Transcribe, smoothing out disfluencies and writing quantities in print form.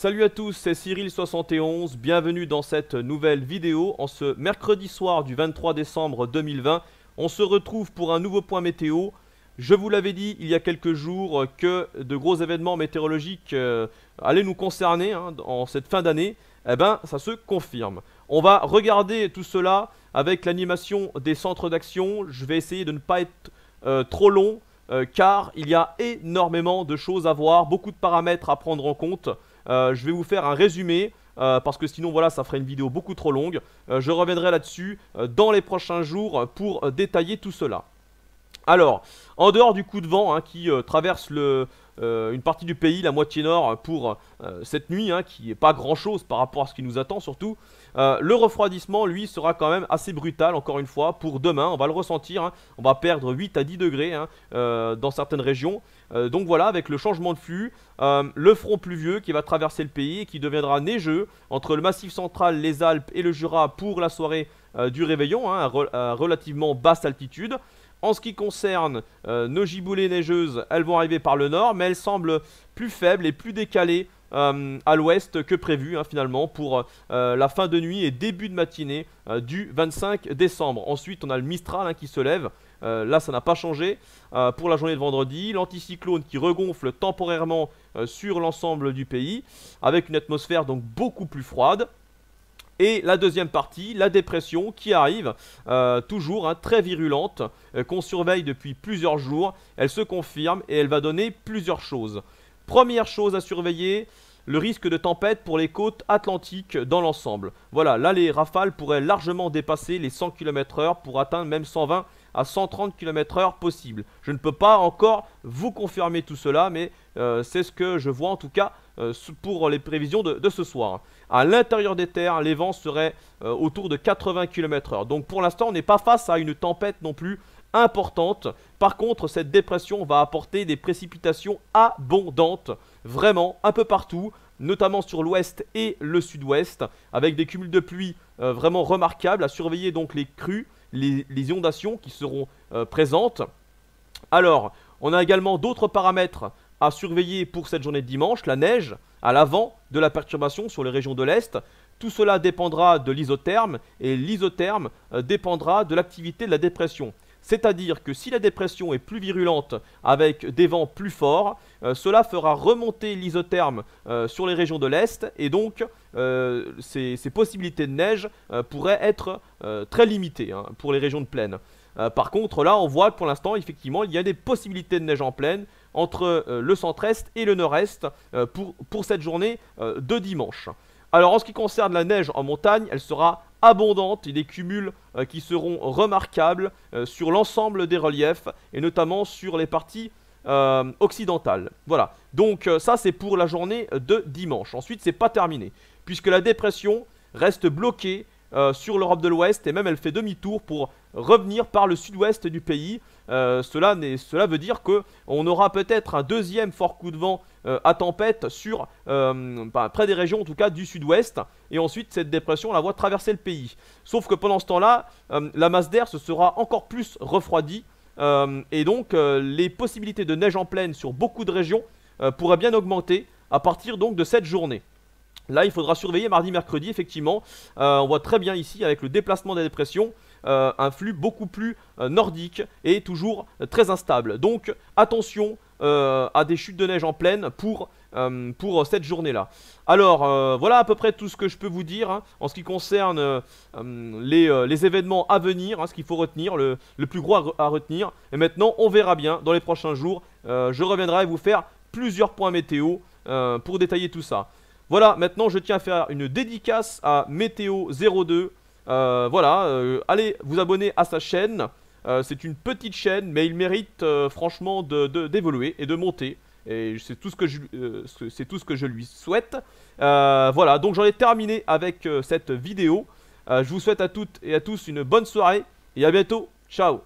Salut à tous, c'est Cyril71, bienvenue dans cette nouvelle vidéo. En ce mercredi soir du 23 décembre 2020, on se retrouve pour un nouveau point météo. Je vous l'avais dit il y a quelques jours que de gros événements météorologiques allaient nous concerner en cette fin d'année. Eh ben, ça se confirme. On va regarder tout cela avec l'animation des centres d'action. Je vais essayer de ne pas être trop long car il y a énormément de choses à voir, beaucoup de paramètres à prendre en compte. Je vais vous faire un résumé parce que sinon voilà, ça ferait une vidéo beaucoup trop longue. Je reviendrai là-dessus dans les prochains jours pour détailler tout cela. Alors, en dehors du coup de vent qui traverse une partie du pays, la moitié nord, pour cette nuit, qui n'est pas grand chose par rapport à ce qui nous attend surtout, le refroidissement, lui, sera quand même assez brutal, encore une fois, pour demain. On va le ressentir, on va perdre 8 à 10 degrés dans certaines régions. Donc voilà, avec le changement de flux, le front pluvieux qui va traverser le pays et qui deviendra neigeux entre le Massif central, les Alpes et le Jura pour la soirée du réveillon, à relativement basse altitude. En ce qui concerne nos giboulées neigeuses, elles vont arriver par le nord, mais elles semblent plus faibles et plus décalées à l'ouest que prévu finalement pour la fin de nuit et début de matinée du 25 décembre. Ensuite, on a le Mistral qui se lève. Là, ça n'a pas changé pour la journée de vendredi. L'anticyclone qui regonfle temporairement sur l'ensemble du pays avec une atmosphère donc beaucoup plus froide. Et la deuxième partie, la dépression qui arrive, toujours très virulente, qu'on surveille depuis plusieurs jours. Elle se confirme et elle va donner plusieurs choses. Première chose à surveiller, le risque de tempête pour les côtes atlantiques dans l'ensemble. Voilà, là les rafales pourraient largement dépasser les 100 km/h pour atteindre même 120 à 130 km/h possible. Je ne peux pas encore vous confirmer tout cela, mais c'est ce que je vois en tout cas pour les prévisions de ce soir. À l'intérieur des terres, les vents seraient autour de 80 km/h. Donc pour l'instant, on n'est pas face à une tempête non plus importante. Par contre, cette dépression va apporter des précipitations abondantes, vraiment un peu partout, notamment sur l'ouest et le sud-ouest, avec des cumuls de pluie vraiment remarquables. À surveiller donc les crues, les inondations qui seront présentes. Alors, on a également d'autres paramètres à surveiller pour cette journée de dimanche, la neige à l'avant de la perturbation sur les régions de l'Est. Tout cela dépendra de l'isotherme et l'isotherme dépendra de l'activité de la dépression. C'est-à-dire que si la dépression est plus virulente avec des vents plus forts, cela fera remonter l'isotherme sur les régions de l'Est et donc ces possibilités de neige pourraient être très limitées pour les régions de plaine. Par contre là on voit que pour l'instant effectivement il y a des possibilités de neige en plaine entre le centre-est et le nord-est pour cette journée de dimanche. Alors en ce qui concerne la neige en montagne, elle sera abondante et des cumuls qui seront remarquables sur l'ensemble des reliefs et notamment sur les parties occidentales. Voilà, donc ça c'est pour la journée de dimanche. Ensuite c'est pas terminé puisque la dépression reste bloquée sur l'Europe de l'Ouest et même elle fait demi-tour pour revenir par le sud-ouest du pays. Cela veut dire qu'on aura peut-être un deuxième fort coup de vent à tempête sur près des régions en tout cas du sud-ouest et ensuite cette dépression la voit traverser le pays. Sauf que pendant ce temps-là, la masse d'air se sera encore plus refroidie et donc les possibilités de neige en plaine sur beaucoup de régions pourraient bien augmenter à partir donc de cette journée. Là, il faudra surveiller mardi, mercredi, effectivement. On voit très bien ici, avec le déplacement des dépressions, un flux beaucoup plus nordique et toujours très instable. Donc, attention à des chutes de neige en plaine pour cette journée-là. Alors, voilà à peu près tout ce que je peux vous dire en ce qui concerne les événements à venir, ce qu'il faut retenir, le plus gros à retenir. Et maintenant, on verra bien dans les prochains jours. Je reviendrai vous faire plusieurs points météo pour détailler tout ça. Voilà, maintenant je tiens à faire une dédicace à Météo02. Allez vous abonner à sa chaîne. C'est une petite chaîne, mais il mérite franchement d'évoluer et de monter. Et c'est tout ce que je lui souhaite. Voilà, donc j'en ai terminé avec cette vidéo. Je vous souhaite à toutes et à tous une bonne soirée et à bientôt. Ciao.